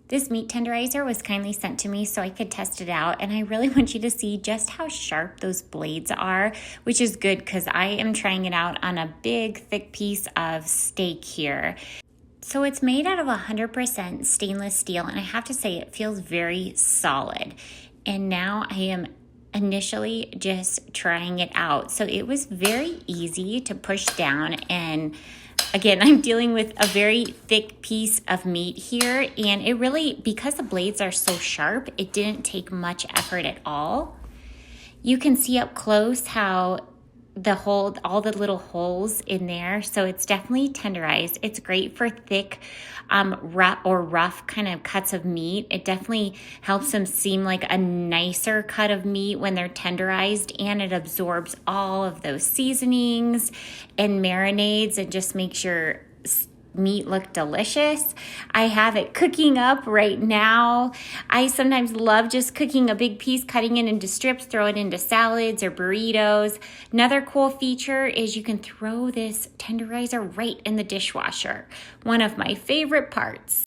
This meat tenderizer was kindly sent to me so I could test it out, and I really want you to see just how sharp those blades are, which is good because I am trying it out on a big, thick piece of steak here. So it's made out of 100% stainless steel, and I have to say it feels very solid. And now I am initially just trying it out. So it was very easy to push down, and again, I'm dealing with a very thick piece of meat here, and it really, because the blades are so sharp, it didn't take much effort at all. You can see up close how all the little holes in there. So it's definitely tenderized. It's great for thick, rough kind of cuts of meat. It definitely helps them seem like a nicer cut of meat when they're tenderized, and it absorbs all of those seasonings and marinades and just makes your meat look delicious. I have it cooking up right now. I sometimes love just cooking a big piece, cutting it into strips, throw it into salads or burritos. Another cool feature is you can throw this tenderizer right in the dishwasher. One of my favorite parts.